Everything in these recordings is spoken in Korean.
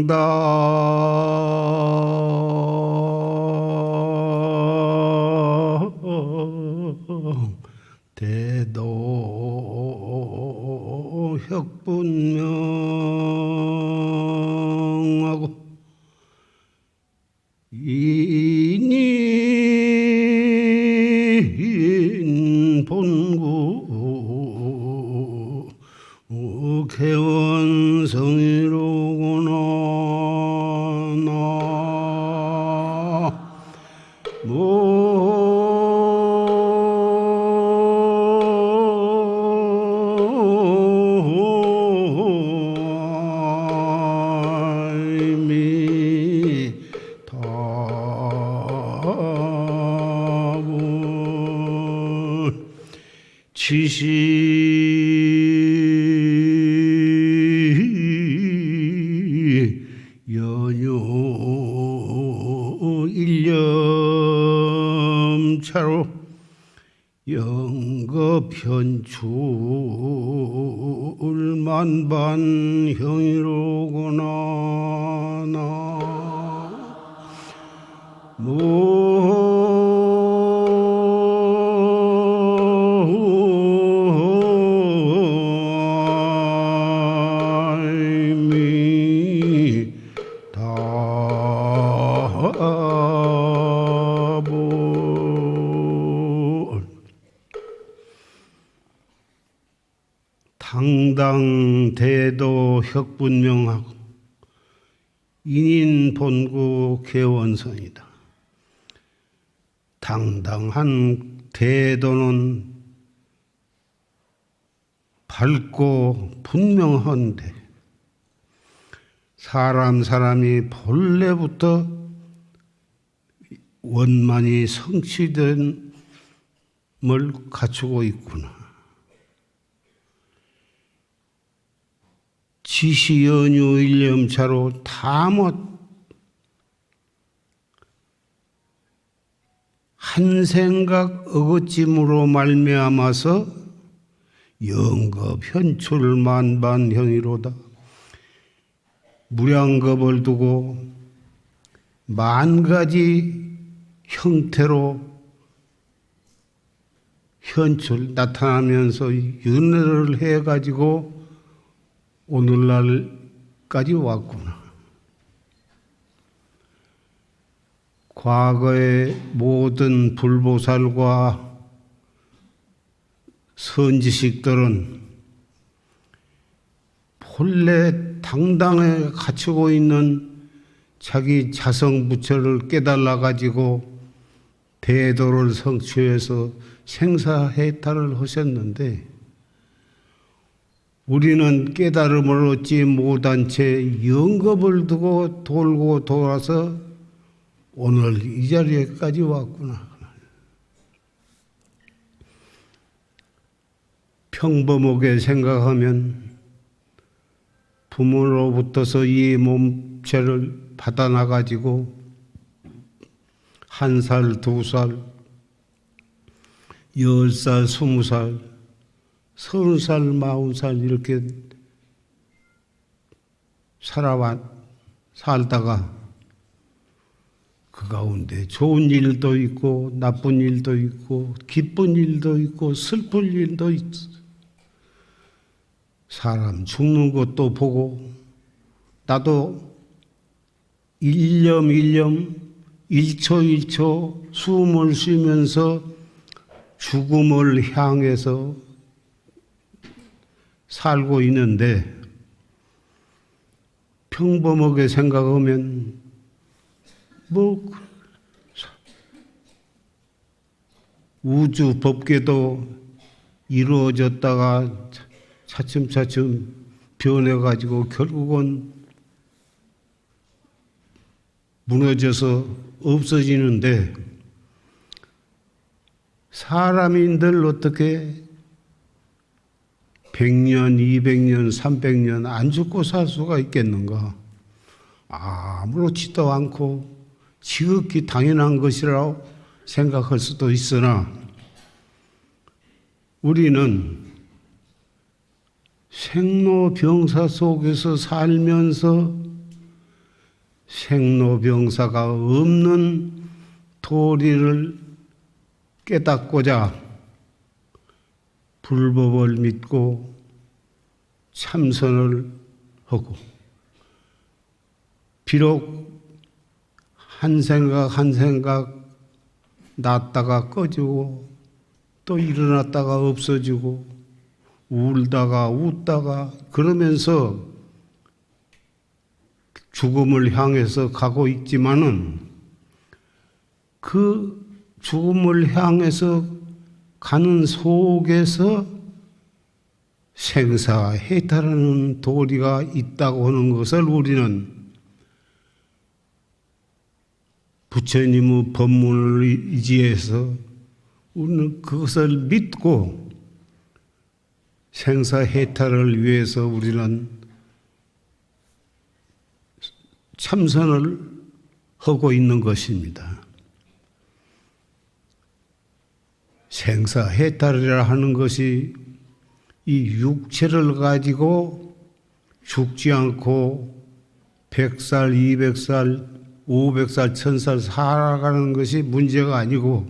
당당 대도 혁분명하고 인인 본구 개원성이로구나. 지시 연유 일념차로 영겁현출만반형이로구나. 당당 대도 혁분명하고 인인 본구 개원성이다. 당당한 대도는 밝고 분명한데 사람이 본래부터 원만히 성취됨을 갖추고 있구나. 지시연유 일념차로 다못 한 생각 어긋짐으로 말미암아서 영겁현출만반형이로다. 무량겁을 두고 만 가지 형태로 현출 나타나면서 윤회를 해가지고 오늘날까지 왔구나. 과거의 모든 불보살과 선지식들은 본래 당당하게 갖추고 있는 자기 자성부처를 깨달아 가지고 대도를 성취해서 생사해탈을 하셨는데 우리는 깨달음을 얻지 못한 채 영겁을 두고 돌고 돌아서 오늘 이 자리에까지 왔구나. 평범하게 생각하면 부모로부터서 이 몸체를 받아나가지고 1살, 2살, 10살, 20살, 30살, 40살 이렇게 살다가 그 가운데 좋은 일도 있고 나쁜 일도 있고 기쁜 일도 있고 슬픈 일도 있어. 사람 죽는 것도 보고 나도 일념 1초 숨을 쉬면서 죽음을 향해서 살고 있는데 평범하게 생각하면 우주 법계도 이루어졌다가 차츰차츰 변해가지고 결국은 무너져서 없어지는데 사람인들 어떻게 100년, 200년, 300년 안 죽고 살 수가 있겠는가? 아무렇지도 않고 지극히 당연한 것이라고 생각할 수도 있으나 우리는 생로병사 속에서 살면서 생로병사가 없는 도리를 깨닫고자 불법을 믿고 참선을 하고, 비록 한 생각 한 생각 났다가 꺼지고 또 일어났다가 없어지고 울다가 웃다가 그러면서 죽음을 향해서 가고 있지만은 그 죽음을 향해서 가는 속에서 생사해탈하는 도리가 있다고 하는 것을 우리는 부처님의 법문을 의지해서 우리는 그것을 믿고 생사해탈을 위해서 우리는 참선을 하고 있는 것입니다. 생사해탈이라 하는 것이 이 육체를 가지고 죽지 않고 100살, 200살, 500살, 1000살 살아가는 것이 문제가 아니고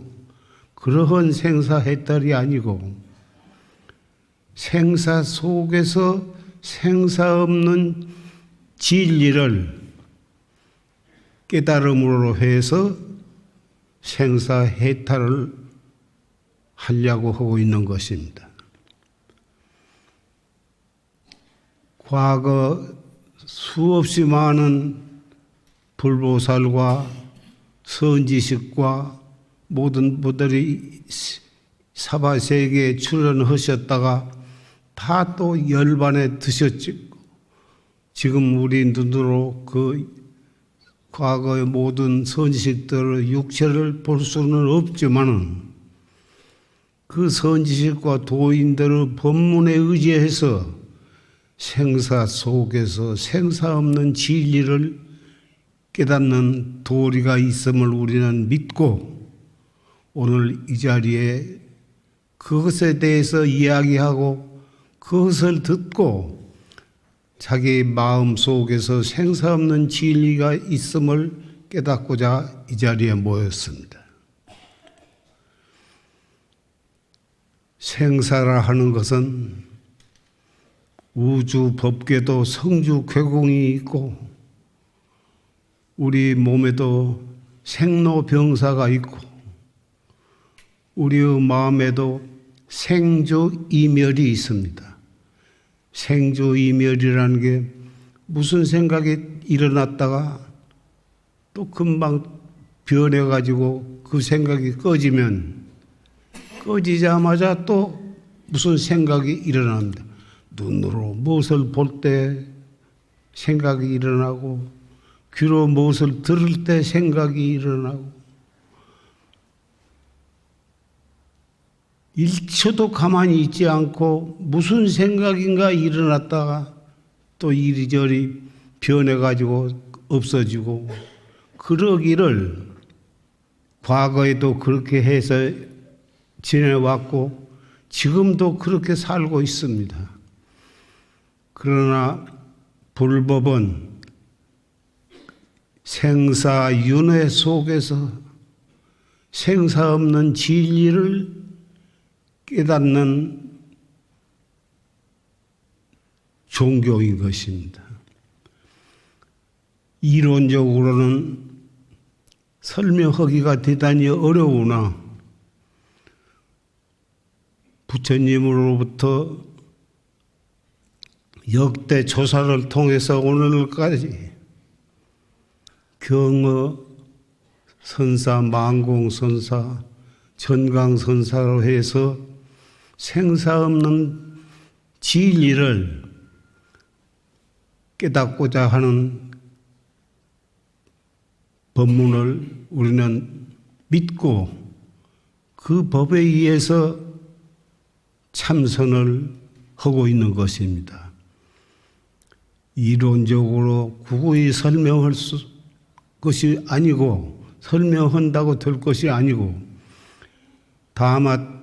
그러한 생사해탈이 아니고 생사 속에서 생사 없는 진리를 깨달음으로 해서 생사해탈을 하려고 하고 있는 것입니다. 과거 수없이 많은 불보살과 선지식과 모든 분들이 사바세계에 출연하셨다가 다 또 열반에 드셨지. 지금 우리 눈으로 그 과거의 모든 선지식들의 육체를 볼 수는 없지만은 그 선지식과 도인들의 법문에 의지해서 생사 속에서 생사 없는 진리를 깨닫는 도리가 있음을 우리는 믿고 오늘 이 자리에 그것에 대해서 이야기하고 그것을 듣고 자기 마음 속에서 생사 없는 진리가 있음을 깨닫고자 이 자리에 모였습니다. 생사라 하는 것은 우주 법궤도 성주 괴공이 있고 우리 몸에도 생로병사가 있고 우리의 마음에도 생조이멸이 있습니다. 생조이멸이라는 게 무슨 생각이 일어났다가 또 금방 변해가지고 그 생각이 꺼지면 꺼지자마자 또 무슨 생각이 일어납니다. 눈으로 무엇을 볼 때 생각이 일어나고 귀로 무엇을 들을 때 생각이 일어나고 1초도 가만히 있지 않고 무슨 생각인가 일어났다가 또 이리저리 변해가지고 없어지고 그러기를 과거에도 그렇게 해서 지내왔고 지금도 그렇게 살고 있습니다. 그러나 불법은 생사윤회 속에서 생사 없는 진리를 깨닫는 종교인 것입니다. 이론적으로는 설명하기가 대단히 어려우나 부처님으로부터 역대 조사를 통해서 오늘까지 경어 선사, 망공 선사, 전강 선사로 해서 생사 없는 진리를 깨닫고자 하는 법문을 우리는 믿고 그 법에 의해서 참선을 하고 있는 것입니다. 이론적으로 구구이 설명할 것이 아니고 설명한다고 될 것이 아니고 다만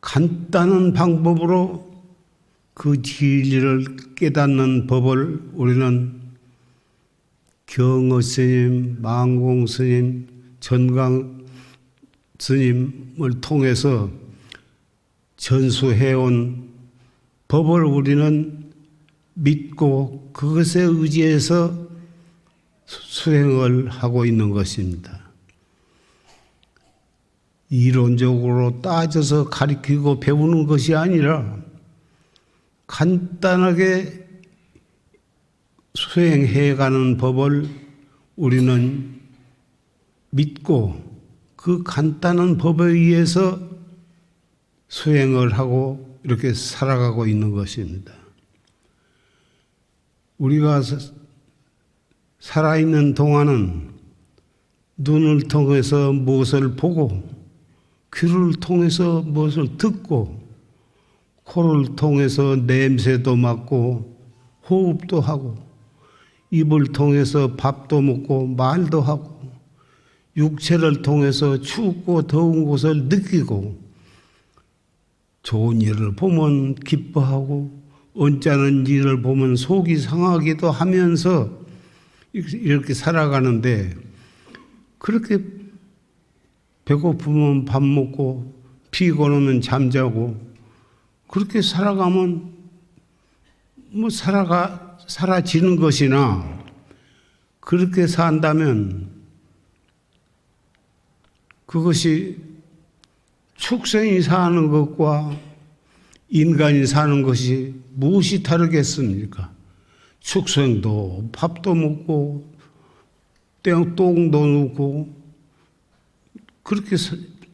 간단한 방법으로 그 진리를 깨닫는 법을 우리는 경어 스님, 망공 스님, 전강 스님을 통해서 전수해온 법을 우리는 믿고 그것에 의지해서 수행을 하고 있는 것입니다. 이론적으로 따져서 가르치고 배우는 것이 아니라 간단하게 수행해가는 법을 우리는 믿고 그 간단한 법에 의해서 수행을 하고 이렇게 살아가고 있는 것입니다. 우리가 살아있는 동안은 눈을 통해서 무엇을 보고 귀를 통해서 무엇을 듣고 코를 통해서 냄새도 맡고 호흡도 하고 입을 통해서 밥도 먹고 말도 하고 육체를 통해서 춥고 더운 것을 느끼고 좋은 일을 보면 기뻐하고 언짢은 일을 보면 속이 상하기도 하면서 이렇게 살아가는데 그렇게 배고프면 밥 먹고 피곤하면 잠자고 그렇게 살아가면 뭐 사라지는 것이나 그렇게 산다면 그것이 축생이 사는 것과 인간이 사는 것이 무엇이 다르겠습니까? 축생도 밥도 먹고 똥도 누고 그렇게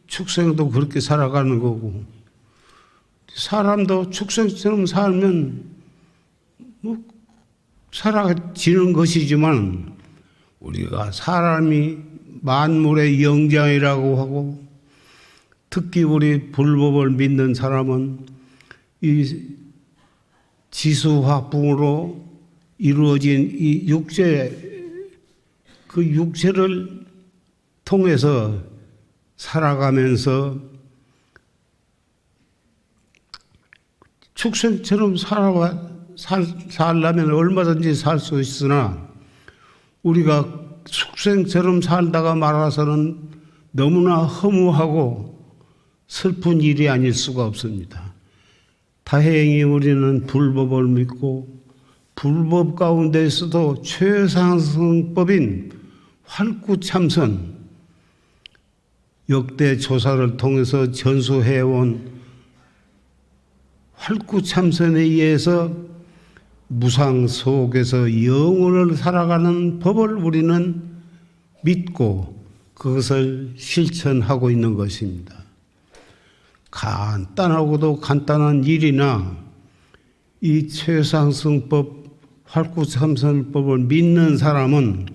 축생도 그렇게 살아가는 거고 사람도 축생처럼 살면 뭐 살아지는 것이지만 우리가 사람이 만물의 영장이라고 하고 특히 우리 불법을 믿는 사람은 이 지수화풍으로 이루어진 이 육체, 그 육체를 통해서 살아가면서 축생처럼 살려면 얼마든지 살 수 있으나 우리가 축생처럼 살다가 말아서는 너무나 허무하고 슬픈 일이 아닐 수가 없습니다. 다행히 우리는 불법을 믿고 불법 가운데서도 최상승법인 활구참선 역대 조사를 통해서 전수해온 활구참선에 의해서 무상 속에서 영원을 살아가는 법을 우리는 믿고 그것을 실천하고 있는 것입니다. 간단하고도 간단한 일이나 이 최상승법 활구참선법을 믿는 사람은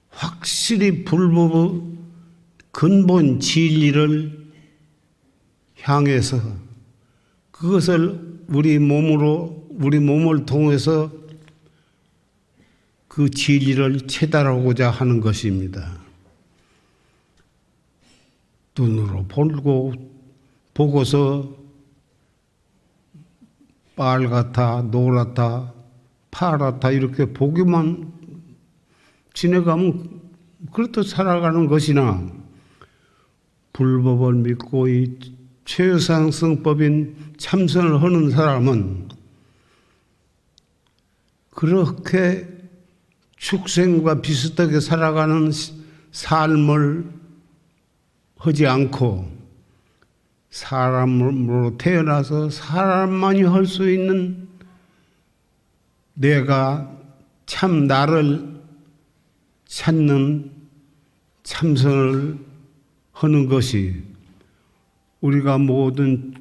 확실히 불법의 근본 진리를 향해서 그것을 우리 몸을 통해서 그 진리를 체달하고자 하는 것입니다. 눈으로 보고서 빨갛다, 노랗다, 파랗다 이렇게 보기만 지내가면 그렇듯 살아가는 것이나 불법을 믿고 이 최상승법인 참선을 하는 사람은 그렇게 축생과 비슷하게 살아가는 삶을 하지 않고 사람으로 태어나서 사람만이 할 수 있는 내가 참 나를 찾는 참선을 하는 것이 우리가 모든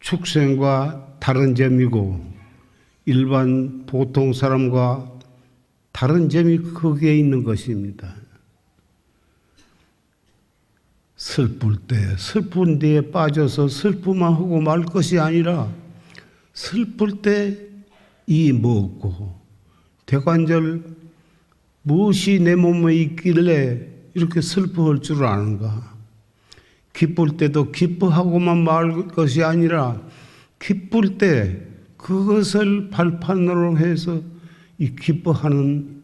축생과 다른 점이고 일반 보통 사람과 다른 점이 거기에 있는 것입니다. 슬플 때 슬픈 데에 빠져서 슬픔만 하고 말 것이 아니라 슬플 때 이 먹고 대관절 무엇이 내 몸에 있길래 이렇게 슬퍼할 줄 아는가. 기쁠 때도 기뻐하고만 말 것이 아니라 기쁠 때 그것을 발판으로 해서 이 기뻐하는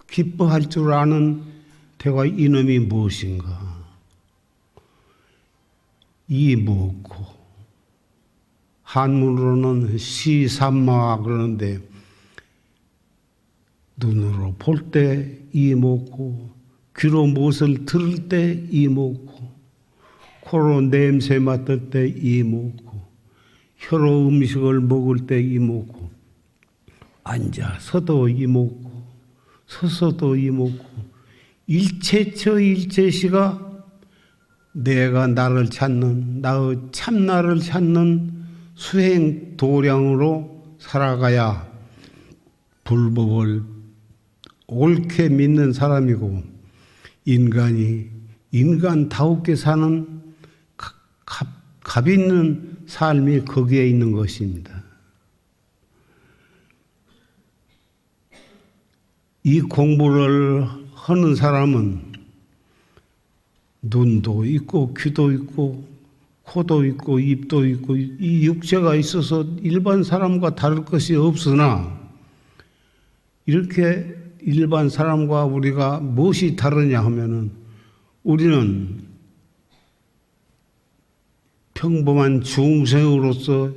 기뻐할 줄 아는 대가 이놈이 무엇인가? 이 무엇고 한문으로는 시삼마 그러는데 눈으로 볼 때 이 무엇고 귀로 무엇을 들을 때 이 무엇고 코로 냄새 맡을 때 이 무엇고 혀로 음식을 먹을 때 이 무엇고 앉아서도 이 무엇고 서서도 이 무엇고 일체처 일체시가 내가 나를 찾는 나의 참나를 찾는 수행 도량으로 살아가야 불법을 옳게 믿는 사람이고 인간이 인간다우게 사는 값 있는 삶이 거기에 있는 것입니다. 이 공부를 하는 사람은 눈도 있고 귀도 있고 코도 있고 입도 있고 이 육체가 있어서 일반 사람과 다를 것이 없으나 이렇게 일반 사람과 우리가 무엇이 다르냐 하면은 우리는 평범한 중생으로서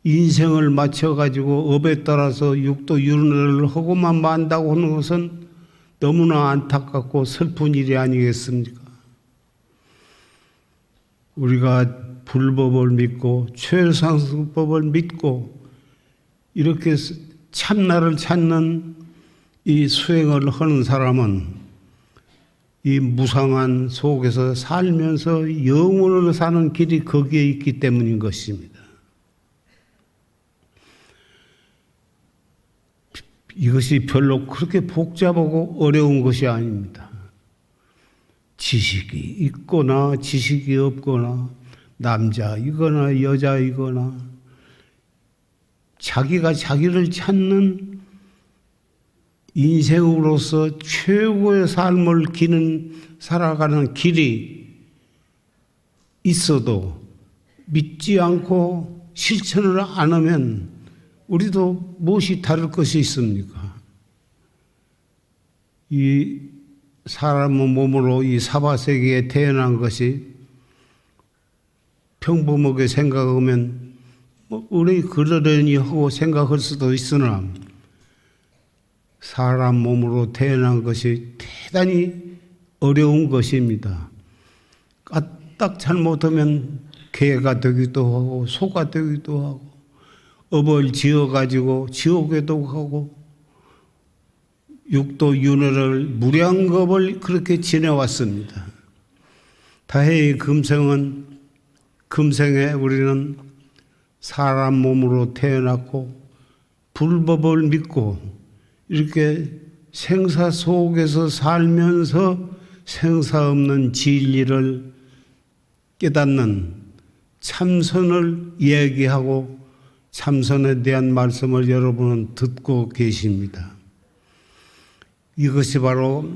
인생을 맞춰가지고 업에 따라서 육도윤회를 하고만 만다고 하는 것은 너무나 안타깝고 슬픈 일이 아니겠습니까? 우리가 불법을 믿고 최상승법을 믿고 이렇게 참나를 찾는 이 수행을 하는 사람은 이 무상한 속에서 살면서 영원을 사는 길이 거기에 있기 때문인 것입니다. 이것이 별로 그렇게 복잡하고 어려운 것이 아닙니다. 지식이 있거나 지식이 없거나 남자이거나 여자이거나 자기가 자기를 찾는 인생으로서 최고의 삶을 살아가는 길이 있어도 믿지 않고 실천을 안 하면 우리도 무엇이 다를 것이 있습니까? 이 사람의 몸으로 이 사바세계에 태어난 것이 평범하게 생각하면 우리 그러려니 하고 생각할 수도 있으나 사람 몸으로 태어난 것이 대단히 어려운 것입니다. 까딱 잘못하면 개가 되기도 하고 소가 되기도 하고 업을 지어가지고 지옥에도 가고 육도윤회를 무량겁을 그렇게 지내왔습니다. 다행히 금생에 우리는 사람 몸으로 태어났고 불법을 믿고 이렇게 생사 속에서 살면서 생사 없는 진리를 깨닫는 참선을 얘기하고 참선에 대한 말씀을 여러분은 듣고 계십니다. 이것이 바로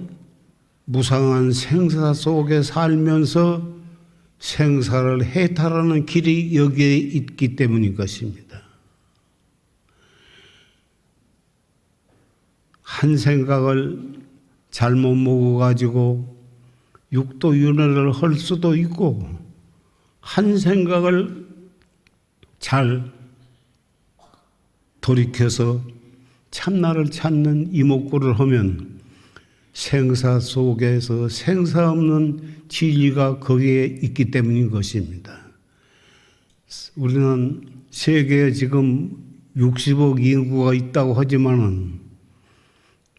무상한 생사 속에 살면서 생사를 해탈하는 길이 여기에 있기 때문인 것입니다. 한 생각을 잘못 먹어가지고 육도윤회를 할 수도 있고 한 생각을 잘 돌이켜서 참나를 찾는 이목구를 하면 생사 속에서 생사 없는 진리가 거기에 있기 때문인 것입니다. 우리는 세계에 지금 60억 인구가 있다고 하지만은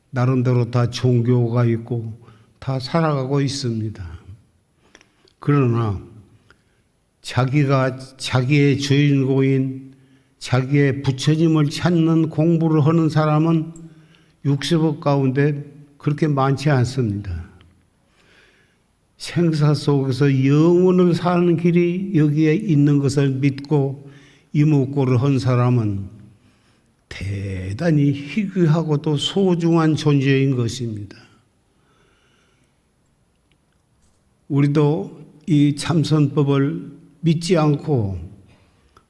나름대로 다 종교가 있고 다 살아가고 있습니다. 그러나 자기가 자기의 주인공인 자기의 부처님을 찾는 공부를 하는 사람은 60억 가운데 그렇게 많지 않습니다. 생사 속에서 영원을 사는 길이 여기에 있는 것을 믿고 이목구를 한 사람은 대단히 희귀하고도 소중한 존재인 것입니다. 우리도 이 참선법을 믿지 않고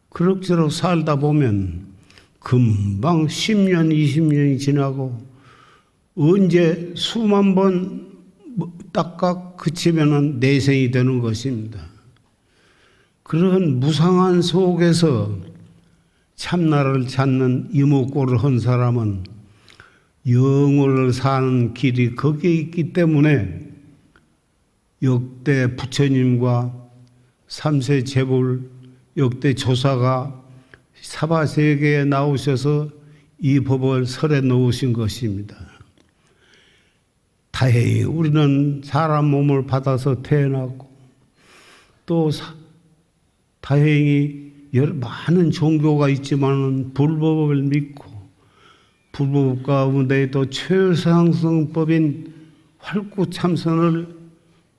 그럭저럭 살다 보면 금방 10년, 20년이 지나고 언제 수만 번 닦아 그치면은 내생이 되는 것입니다. 그런 무상한 속에서 참나를 찾는 이목고를 한 사람은 영혼을 사는 길이 거기에 있기 때문에 역대 부처님과 삼세 재볼 역대 조사가 사바세계에 나오셔서 이 법을 설해 놓으신 것입니다. 다행히 우리는 사람 몸을 받아서 태어났고 또 다행히 많은 종교가 있지만 불법을 믿고 불법 가운데에도 최상승법인 활구참선을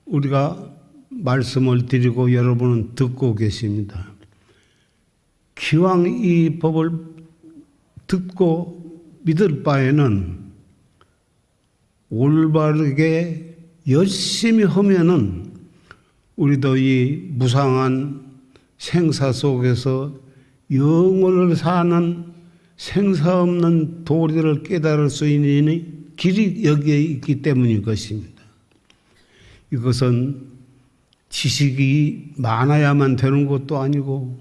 우리가 말씀을 드리고 여러분은 듣고 계십니다. 기왕 이 법을 듣고 믿을 바에는 올바르게 열심히 하면은 우리도 이 무상한 생사 속에서 영혼을 사는 생사 없는 도리를 깨달을 수 있는 길이 여기에 있기 때문인 것입니다. 이것은 지식이 많아야만 되는 것도 아니고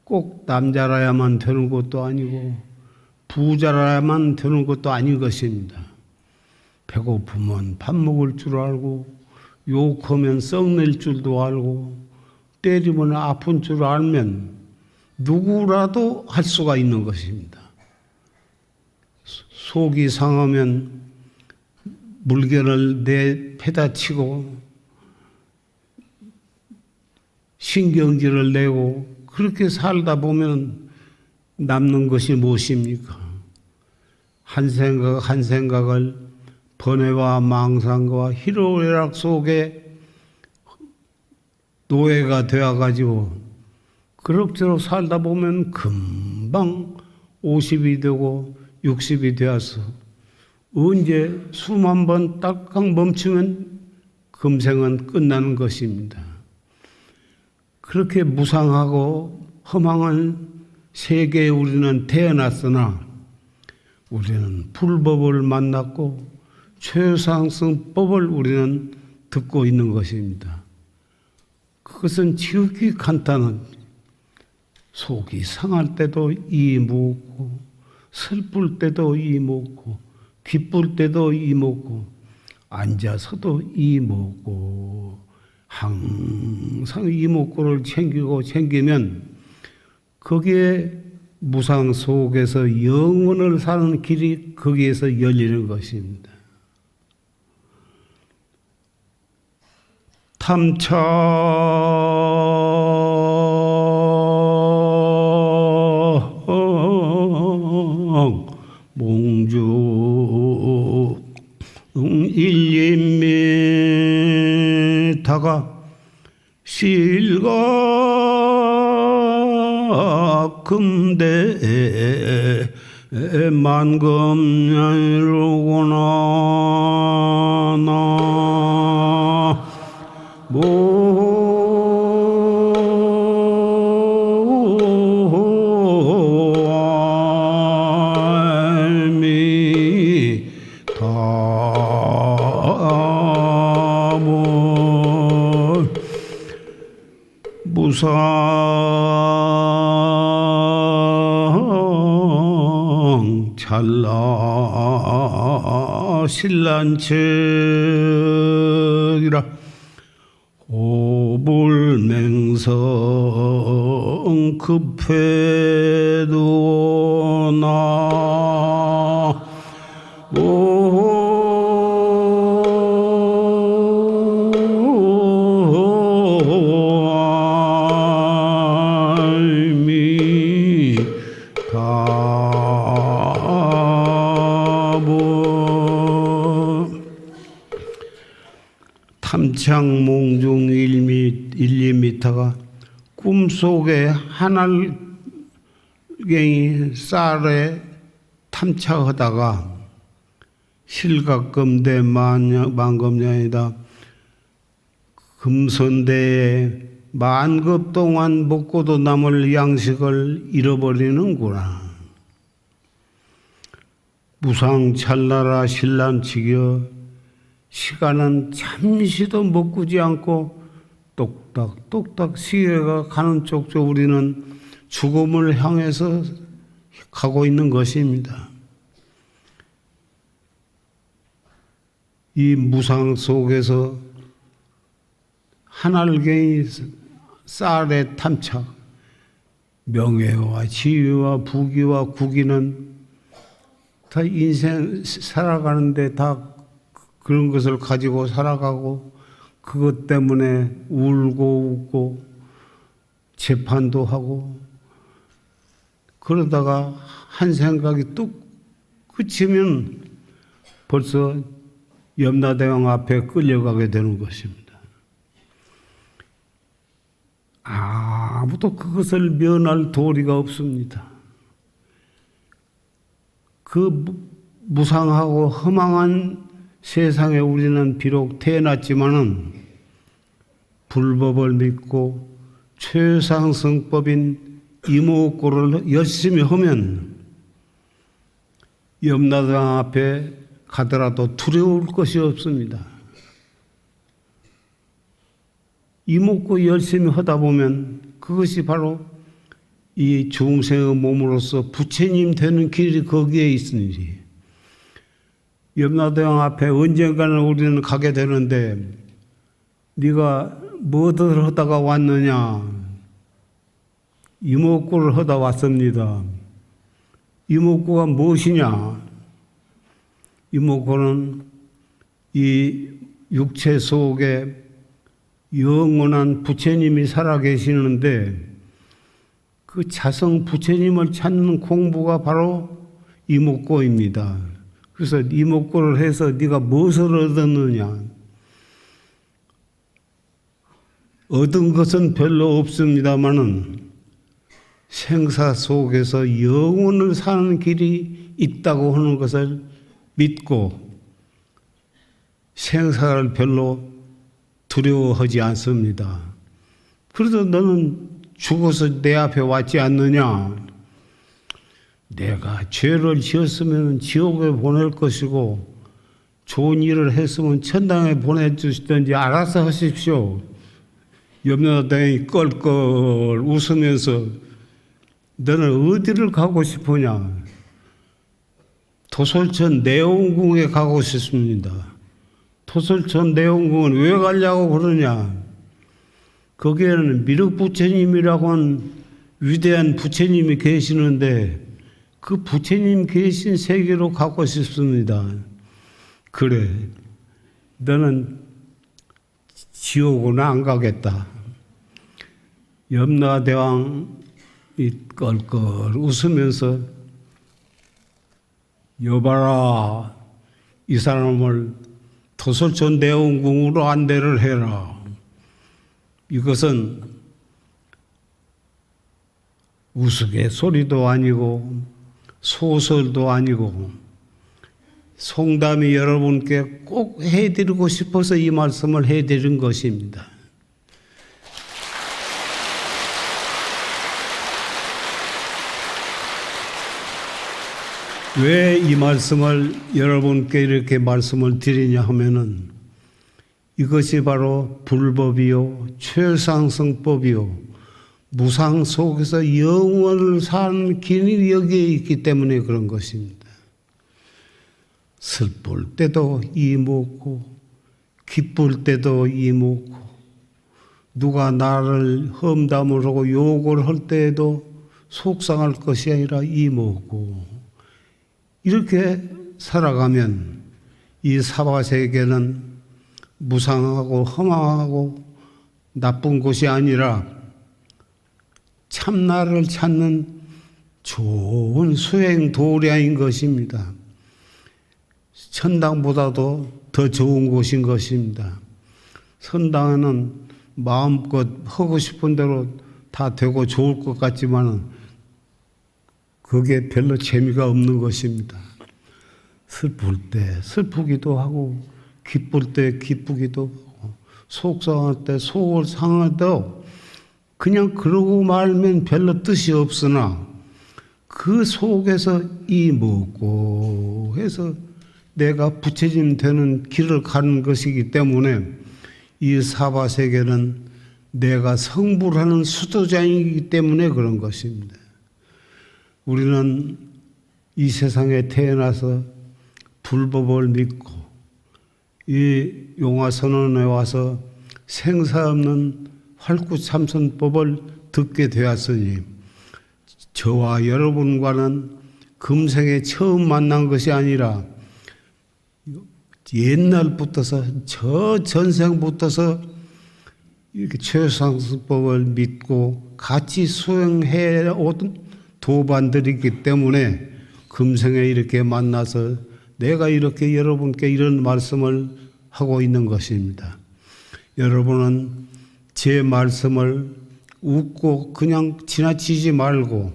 꼭 남자라야만 되는 것도 아니고 부자라야만 되는 것도 아닌 것입니다. 배고프면 밥 먹을 줄 알고 욕하면 썩낼 줄도 알고 때리면 아픈 줄 알면 누구라도 할 수가 있는 것입니다. 속이 상하면 물건을 내패다 치고 신경질을 내고 그렇게 살다 보면 남는 것이 무엇입니까? 한 생각 한 생각을 번뇌와 망상과 희로애락 속에 노예가 되어가지고 그럭저럭 살다 보면 금방 50이 되고 60이 되어서 언제 수만 번 딱딱 멈추면 금생은 끝나는 것입니다. 그렇게 무상하고 허망한 세계에 우리는 태어났으나 우리는 불법을 만났고 최상승법을 우리는 듣고 있는 것입니다. 그것은 지극히 간단한 속이 상할 때도 이먹고 슬플 때도 이먹고 기쁠 때도 이먹고 앉아서도 이먹고 항상 이목구를 챙기면 거기에 무상 속에서 영원을 사는 길이 거기에서 열리는 것입니다. 탐청 몽주 일림미다가 실각 금대 만금야이로구나 무상 찰나 신란책이라 오불맹성 급회도나 탐창몽중 1미터가 꿈속에 한알갱이 쌀에 탐착하다가 실각금대 만금량이다 금선대에 만급 동안 먹고도 남을 양식을 잃어버리는구나. 무상 찰나라 신란치겨 시간은 잠시도 먹구지 않고 똑딱똑딱 시계가 가는 쪽쪽 우리는 죽음을 향해서 가고 있는 것입니다. 이 무상 속에서 한알갱이 쌀의 탐착, 명예와 지위와 부귀와 국위는 다 인생 살아가는데 다 그런 것을 가지고 살아가고 그것 때문에 울고 웃고 재판도 하고 그러다가 한 생각이 뚝 그치면 벌써 염라대왕 앞에 끌려가게 되는 것입니다. 아무도 그것을 면할 도리가 없습니다. 그 무상하고 허망한 세상에 우리는 비록 태어났지만은 불법을 믿고 최상승법인 이목구를 열심히 하면 염라대왕 앞에 가더라도 두려울 것이 없습니다. 이목구 열심히 하다 보면 그것이 바로 이 중생의 몸으로서 부처님 되는 길이 거기에 있으니 염라대왕 앞에 언젠가는 우리는 가게 되는데 네가 뭐들 하다가 왔느냐? 이목구를 하다 왔습니다. 이목구가 무엇이냐? 이목구는 이 육체 속에 영원한 부처님이 살아계시는데 그 자성 부처님을 찾는 공부가 바로 이목구입니다. 그래서 이목구를 해서 네가 무엇을 얻었느냐? 얻은 것은 별로 없습니다마는 생사 속에서 영원을 사는 길이 있다고 하는 것을 믿고 생사를 별로 두려워하지 않습니다. 그래도 너는 죽어서 내 앞에 왔지 않느냐? 내가 죄를 지었으면 지옥에 보낼 것이고 좋은 일을 했으면 천당에 보내주시든지 알아서 하십시오. 염라대왕이 껄껄 웃으면서 너는 어디를 가고 싶으냐? 토솔천 내원궁에 가고 싶습니다. 토솔천 내원궁은 왜 가려고 그러냐? 거기에는 미륵부처님이라고 하는 위대한 부처님이 계시는데 그 부처님 계신 세계로 가고 싶습니다. 그래, 너는 지옥은 안 가겠다. 염라대왕이 껄껄 웃으면서 여봐라, 이 사람을 토솔천 내원궁으로 안내를 해라. 이것은 우스갯소리도 아니고 소설도 아니고 송담이 여러분께 꼭 해드리고 싶어서 이 말씀을 해드린 것입니다. 왜 이 말씀을 여러분께 이렇게 말씀을 드리냐 하면은 이것이 바로 불법이요 최상승법이요 무상 속에서 영원을 사는 길이 여기에 있기 때문에 그런 것입니다. 슬플 때도 이목구, 기쁠 때도 이목구, 누가 나를 험담을 하고 욕을 할 때에도 속상할 것이 아니라 이목구. 이렇게 살아가면 이 사바세계는 무상하고 허망하고 나쁜 곳이 아니라 참나를 찾는 좋은 수행 도량인 것입니다. 천당보다도 더 좋은 곳인 것입니다. 선당은 마음껏 하고 싶은 대로 다 되고 좋을 것 같지만은 그게 별로 재미가 없는 것입니다. 슬플 때 슬프기도 하고 기쁠 때 기쁘기도 하고 속상할 때 속을 상해도 그냥 그러고 말면 별로 뜻이 없으나 그 속에서 이먹고 해서 내가 부처님 되는 길을 가는 것이기 때문에 이 사바세계는 내가 성불하는 수도자이기 때문에 그런 것입니다. 우리는 이 세상에 태어나서 불법을 믿고 이 용화선언에 와서 생사 없는 활구참선법을 듣게 되었으니 저와 여러분과는 금생에 처음 만난 것이 아니라 옛날부터서 저 전생부터서 이렇게 최상승법을 믿고 같이 수행해 온 도반들이기 때문에 금생에 이렇게 만나서 내가 이렇게 여러분께 이런 말씀을 하고 있는 것입니다. 여러분은 제 말씀을 웃고 그냥 지나치지 말고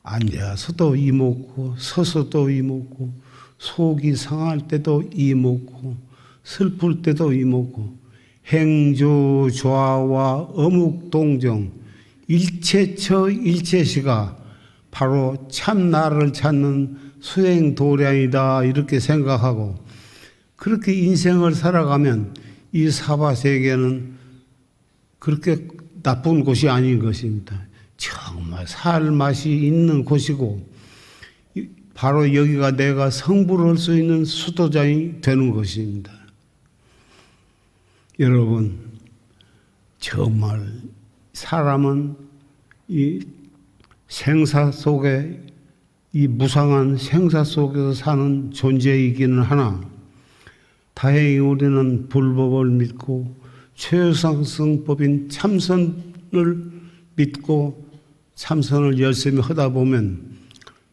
앉아서도 이먹고 서서도 이먹고 속이 상할 때도 이먹고 슬플 때도 이먹고 행주 좌와 어묵동정 일체처 일체시가 바로 참 나를 찾는 수행도량이다 이렇게 생각하고 그렇게 인생을 살아가면 이 사바세계는 그렇게 나쁜 곳이 아닌 것입니다. 정말 살 맛이 있는 곳이고 바로 여기가 내가 성불할 수 있는 수도장이 되는 것입니다. 여러분 정말 사람은 이 생사 속에 이 무상한 생사 속에서 사는 존재이기는 하나 다행히 우리는 불법을 믿고 최상승법인 참선을 믿고 참선을 열심히 하다 보면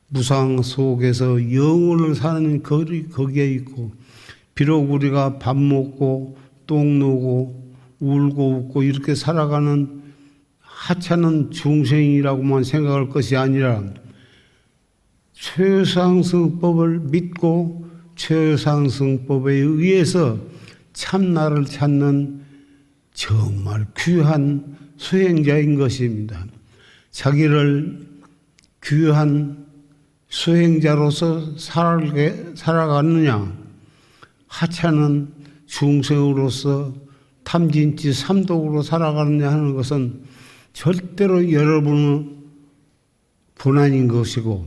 무상 속에서 영혼을 사는 거기에 있고 비록 우리가 밥 먹고 똥 누고 울고 웃고 이렇게 살아가는 하찮은 중생이라고만 생각할 것이 아니라 최상승법을 믿고 최상승법에 의해서 참나를 찾는 정말 귀한 수행자인 것입니다. 자기를 귀한 수행자로서 살아가느냐 하찮은 중생으로서 탐진치 삼독으로 살아가느냐 하는 것은 절대로 여러분의 분한인 것이고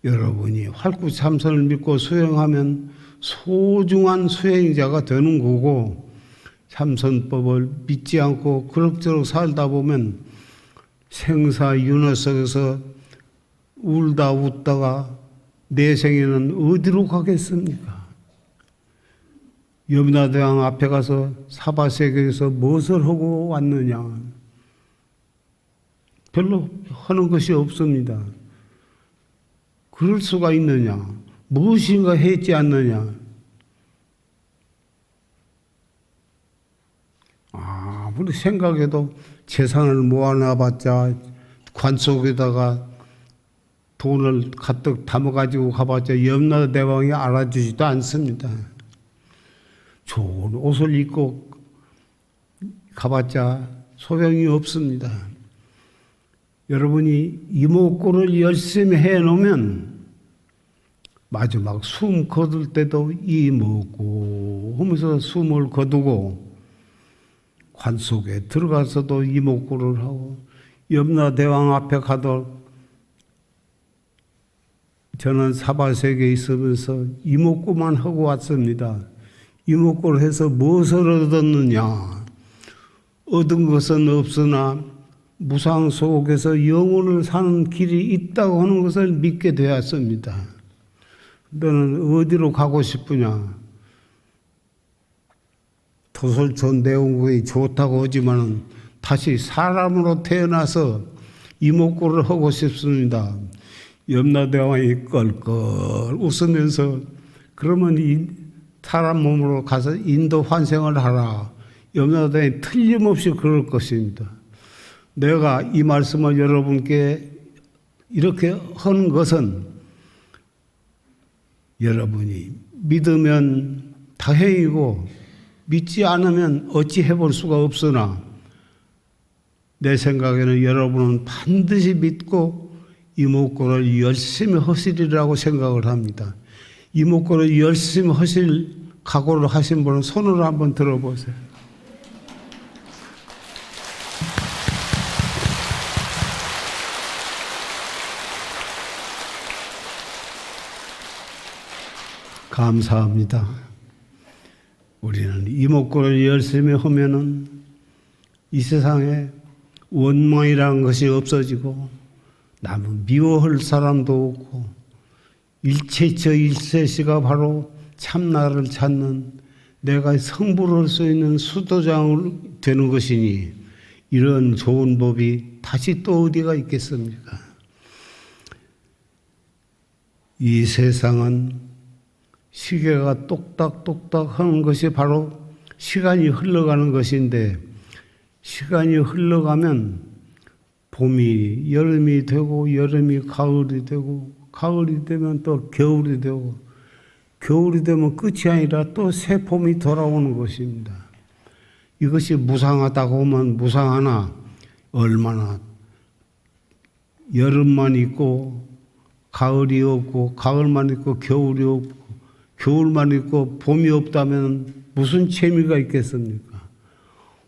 여러분이 활구참선을 믿고 수행하면 소중한 수행자가 되는 거고 참선법을 믿지 않고 그럭저럭 살다 보면 생사윤회 속에서 울다 웃다가 내 생에는 어디로 가겠습니까? 염라대왕 앞에 가서 사바세계에서 무엇을 하고 왔느냐? 별로 하는 것이 없습니다. 그럴 수가 있느냐? 무엇인가 했지 않느냐? 아무리 생각해도 재산을 모아놔봤자 관 속에다가 돈을 가득 담아가지고 가봤자 염라대왕이 알아주지도 않습니다. 좋은 옷을 입고 가봤자 소용이 없습니다. 여러분이 이목구를 열심히 해놓으면 마지막 숨 거둘 때도 이목구 하면서 숨을 거두고 관 속에 들어가서도 이목구를 하고 염라대왕 앞에 가도 저는 사바세계에 있으면서 이목구만 하고 왔습니다. 이목구를 해서 무엇을 얻었느냐? 얻은 것은 없으나 무상 속에서 영혼을 사는 길이 있다고 하는 것을 믿게 되었습니다. 너는 어디로 가고 싶으냐? 도솔촌 내원국이 좋다고 하지만 다시 사람으로 태어나서 이목구를 하고 싶습니다. 염라대왕이 껄껄 웃으면서 그러면 이 사람 몸으로 가서 인도 환생을 하라. 염라대왕이 틀림없이 그럴 것입니다. 내가 이 말씀을 여러분께 이렇게 하는 것은 여러분이 믿으면 다행이고 믿지 않으면 어찌 해볼 수가 없으나 내 생각에는 여러분은 반드시 믿고 이목구를 열심히 하시리라고 생각을 합니다. 이목구를 열심히 하실 각오를 하신 분은 손으로 한번 들어보세요. 감사합니다. 우리는 이목구를 열심히 하면은 이 세상에 원망이라는 것이 없어지고 남은 미워할 사람도 없고 일체처 일세시가 바로 참나를 찾는 내가 성불할 수 있는 수도장을 되는 것이니 이런 좋은 법이 다시 또 어디가 있겠습니까? 이 세상은 시계가 똑딱똑딱 하는 것이 바로 시간이 흘러가는 것인데 시간이 흘러가면 봄이 여름이 되고 여름이 가을이 되고 가을이 되면 또 겨울이 되고 겨울이 되면 끝이 아니라 또 새 봄이 돌아오는 것입니다. 이것이 무상하다고 하면 무상하나 얼마나 여름만 있고 가을이 없고 가을만 있고 겨울이 없고 겨울만 있고 봄이 없다면 무슨 재미가 있겠습니까?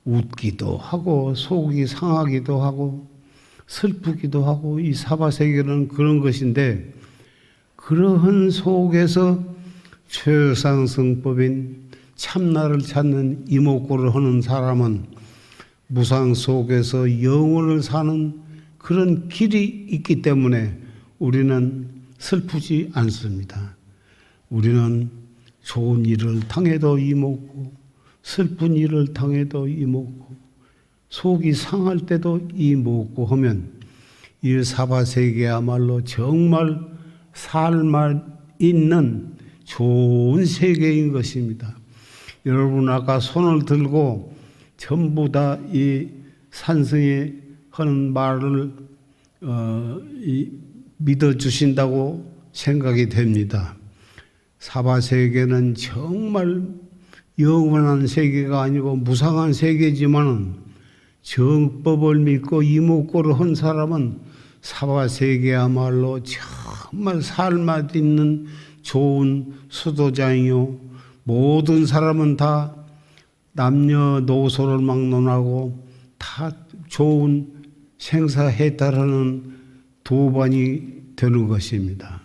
웃기도 하고 속이 상하기도 하고 슬프기도 하고 이 사바세계는 그런 것인데 그러한 속에서 최상승법인 참나를 찾는 이목구를 하는 사람은 무상 속에서 영원을 사는 그런 길이 있기 때문에 우리는 슬프지 않습니다. 우리는 좋은 일을 당해도 이목구, 슬픈 일을 당해도 이목구, 속이 상할 때도 이목구 하면 이 사바세계야말로 정말 살맛 있는 좋은 세계인 것입니다. 여러분 아까 손을 들고 전부 다 이 산승이 하는 말을 믿어주신다고 생각이 됩니다. 사바세계는 정말 영원한 세계가 아니고 무상한 세계지만 정법을 믿고 이목구를 한 사람은 사바세계야말로 정말 살맛 있는 좋은 수도장이요. 모든 사람은 다 남녀노소를 막론하고 다 좋은 생사해탈하는 도반이 되는 것입니다.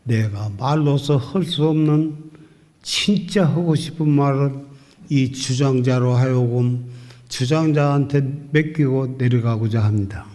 내가 말로서 할 수 없는 진짜 하고 싶은 말을 이 주장자로 하여금 주장자한테 맡기고 내려가고자 합니다.